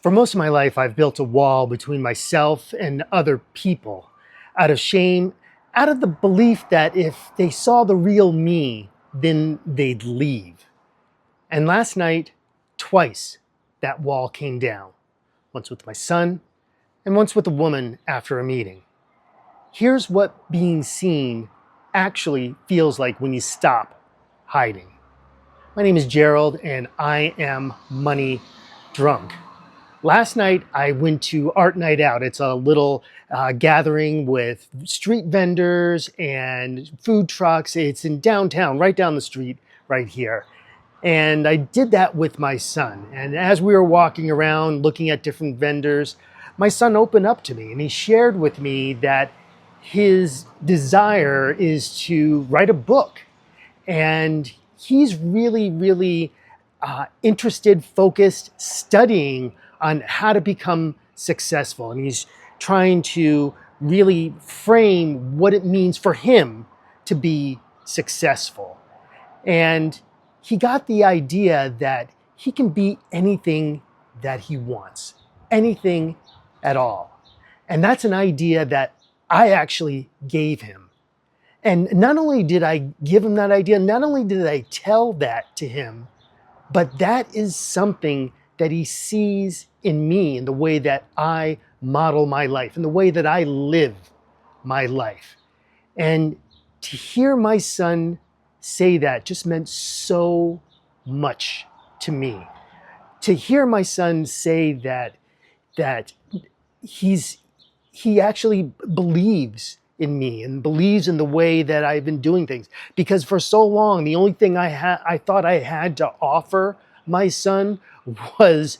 For most of my life, I've built a wall between myself and other people out of shame, out of the belief that if they saw the real me, then they'd leave. And last night, twice, that wall came down. Once with my son, and once with a woman after a meeting. Here's what being seen actually feels like when you stop hiding. My name is Gerald, and I am money drunk. Last night, I went to Art Night Out. It's a little gathering with street vendors and food trucks. It's in downtown, right down the street, right here. And I did that with my son. And as we were walking around looking at different vendors, my son opened up to me and he shared with me that his desire is to write a book. And he's really interested, focused, studying on how to become successful. And he's trying to really frame what it means for him to be successful. And he got the idea that he can be anything that he wants, anything at all. And that's an idea that I actually gave him. And not only did I give him that idea, not only did I tell that to him, but that is something that he sees in me, in the way that I model my life, in the way that I live my life. And to hear my son say that just meant so much to me. To hear my son say that he actually believes in me and believes in the way that I've been doing things. Because for so long, the only thing I thought I had to offer my son was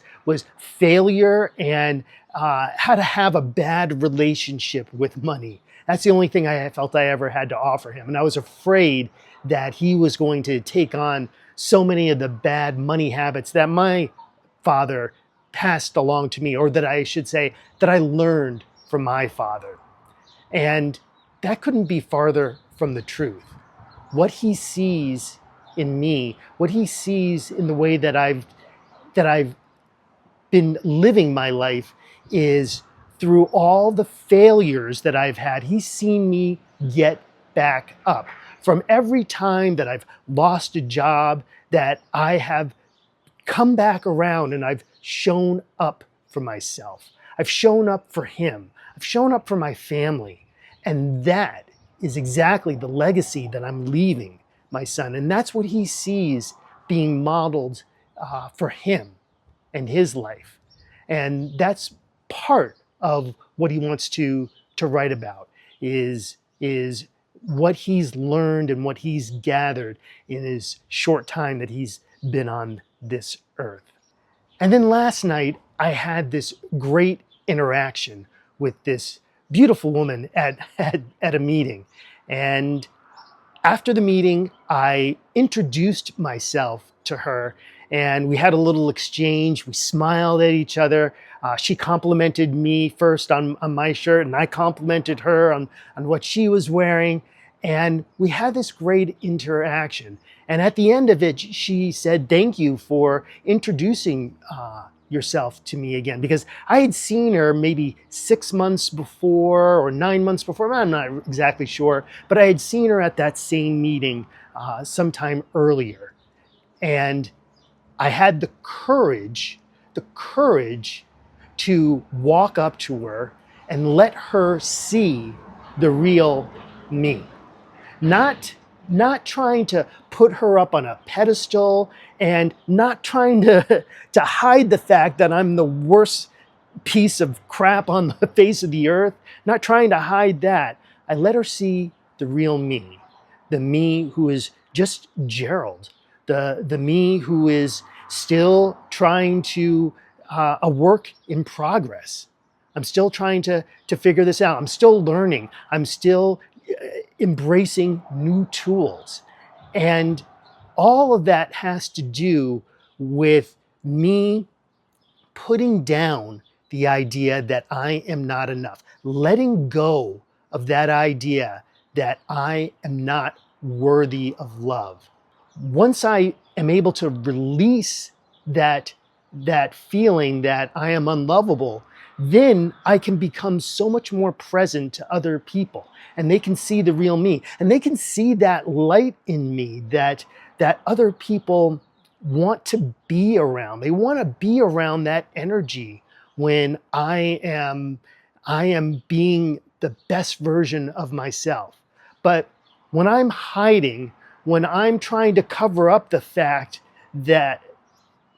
failure and how to have a bad relationship with money. That's the only thing I felt I ever had to offer him. And I was afraid that he was going to take on so many of the bad money habits that my father passed along to me, or that I should say, that I learned from my father. And that couldn't be farther from the truth. What he sees in me, what he sees in the way that I've been living my life, is through all the failures that I've had, he's seen me get back up. From every time that I've lost a job, that I have come back around and I've shown up for myself. I've shown up for him. I've shown up for my family. And that is exactly the legacy that I'm leaving my son. And that's what he sees being modeled for him and his life. And that's part of what he wants to write about, is what he's learned and what he's gathered in his short time that he's been on this earth. And then last night, I had this great interaction with this beautiful woman at a meeting. And after the meeting, I introduced myself to her and we had a little exchange. We smiled at each other. She complimented me first on my shirt, and I complimented her on what she was wearing. And we had this great interaction. And at the end of it, she said, "Thank you for introducing yourself to me again," because I had seen her maybe 6 months before or 9 months before. I'm not exactly sure, but I had seen her at that same meeting sometime earlier. And I had the courage to walk up to her and let her see the real me. Not trying to put her up on a pedestal, and not trying to hide the fact that I'm the worst piece of crap on the face of the earth. Not trying to hide that. I let her see the real me. The me who is just Gerald. The me who is still trying to a work in progress. I'm still trying to figure this out. I'm still learning. I'm still embracing new tools. And all of that has to do with me putting down the idea that I am not enough, letting go of that idea that I am not worthy of love. Once I am able to release that that feeling that I am unlovable, then I can become so much more present to other people, and they can see the real me, and they can see that light in me that other people want to be around. They want to be around that energy when I am being the best version of myself. But when I'm hiding, when I'm trying to cover up the fact that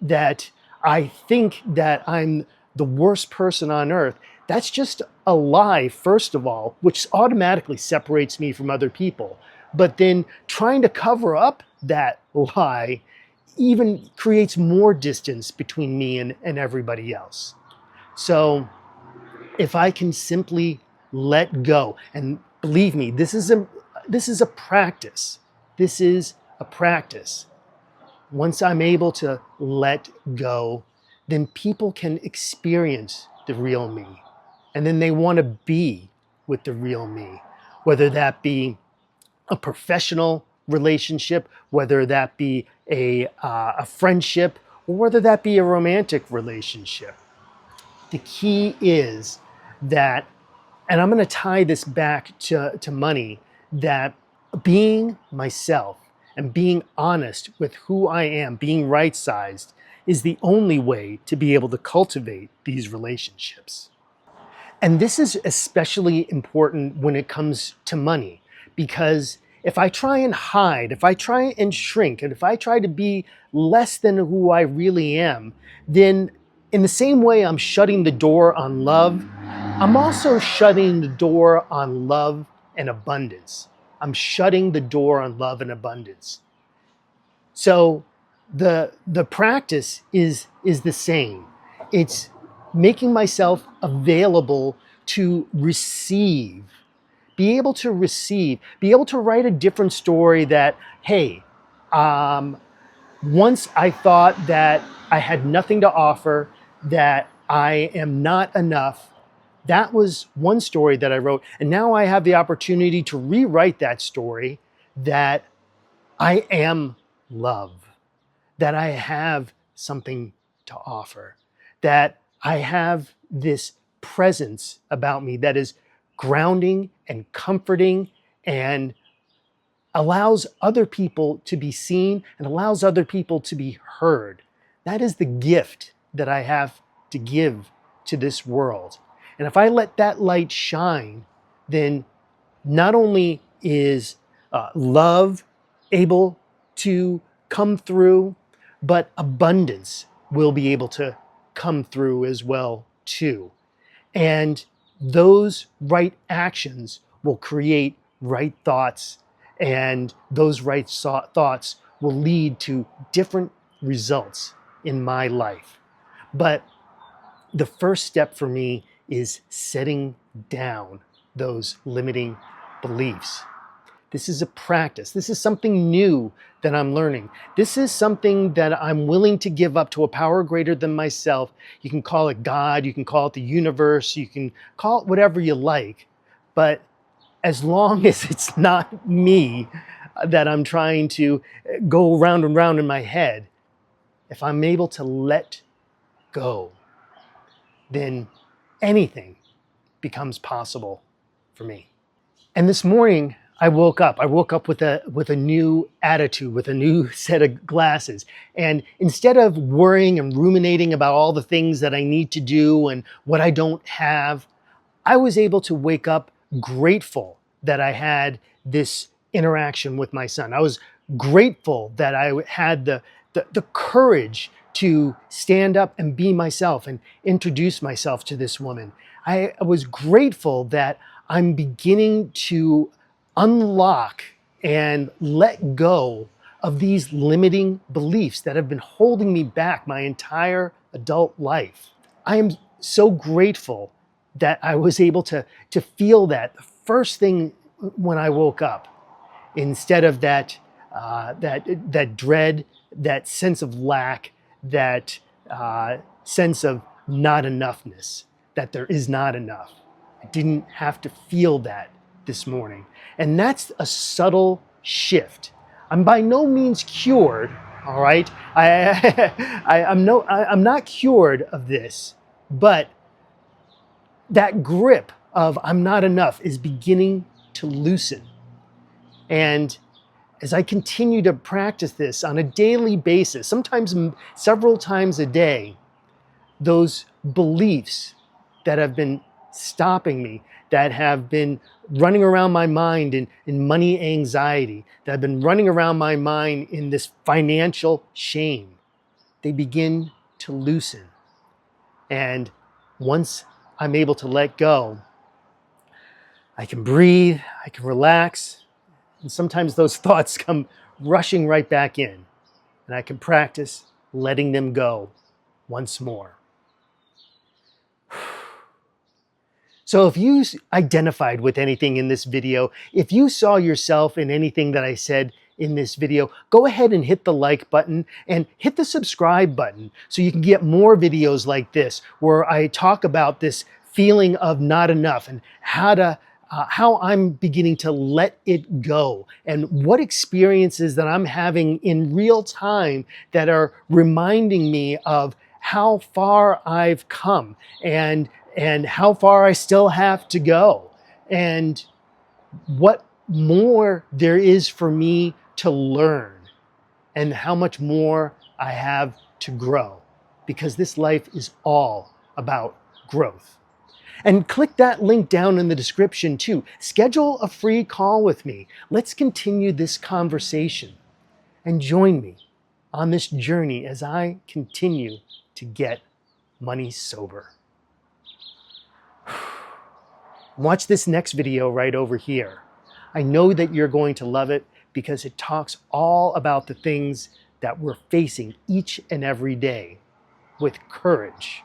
that I think that I'm the worst person on earth, that's just a lie, first of all, which automatically separates me from other people. But then trying to cover up that lie even creates more distance between me and everybody else. So if I can simply let go, and believe me, this is a practice. This is a practice. Once I'm able to let go, then people can experience the real me. And then they want to be with the real me, whether that be a professional relationship, whether that be a friendship, or whether that be a romantic relationship. The key is that, and I'm going to tie this back to money, that being myself and being honest with who I am, being right sized, is the only way to be able to cultivate these relationships. And this is especially important when it comes to money, because if I try and hide, if I try and shrink, and if I try to be less than who I really am, then in the same way I'm shutting the door on love, I'm also shutting the door on love and abundance. I'm shutting the door on love and abundance. So the practice is the same. It's making myself available to receive, be able to receive, be able to write a different story that, hey, once I thought that I had nothing to offer, that I am not enough. That was one story that I wrote. And now I have the opportunity to rewrite that story, that I am love, that I have something to offer, that I have this presence about me that is grounding and comforting and allows other people to be seen and allows other people to be heard. That is the gift that I have to give to this world. And if I let that light shine, then not only is love able to come through, but abundance will be able to come through as well too. And those right actions will create right thoughts, and those right thoughts will lead to different results in my life. But the first step for me is setting down those limiting beliefs. This is a practice. This is something new that I'm learning. This is something that I'm willing to give up to a power greater than myself. You can call it God, you can call it the universe, you can call it whatever you like. But as long as it's not me that I'm trying to go round and round in my head, if I'm able to let go, then anything becomes possible for me. And this morning, I woke up. I woke up with a new attitude, with a new set of glasses. And instead of worrying and ruminating about all the things that I need to do and what I don't have, I was able to wake up grateful that I had this interaction with my son. I was grateful that I had the courage to stand up and be myself and introduce myself to this woman. I was grateful that I'm beginning to unlock and let go of these limiting beliefs that have been holding me back my entire adult life. I am so grateful that I was able to feel that the first thing when I woke up, instead of that dread, that sense of lack, that sense of not enoughness, that there is not enough. I didn't have to feel that this morning. And that's a subtle shift. I'm by no means cured, All right, I'm not cured of this, but that grip of I'm not enough is beginning to loosen. And as I continue to practice this on a daily basis, sometimes several times a day, those beliefs that have been stopping me, that have been running around my mind in money anxiety, that have been running around my mind in this financial shame, they begin to loosen. And once I'm able to let go, I can breathe, I can relax, and sometimes those thoughts come rushing right back in, and I can practice letting them go once more. So if you identified with anything in this video, if you saw yourself in anything that I said in this video, go ahead and hit the like button and hit the subscribe button so you can get more videos like this where I talk about this feeling of not enough and how I'm beginning to let it go and what experiences that I'm having in real time that are reminding me of how far I've come and how far I still have to go and what more there is for me to learn and how much more I have to grow, because this life is all about growth. And click that link down in the description too. Schedule a free call with me. Let's continue this conversation and join me on this journey as I continue to get money sober. Watch this next video right over here. I know that you're going to love it because it talks all about the things that we're facing each and every day with courage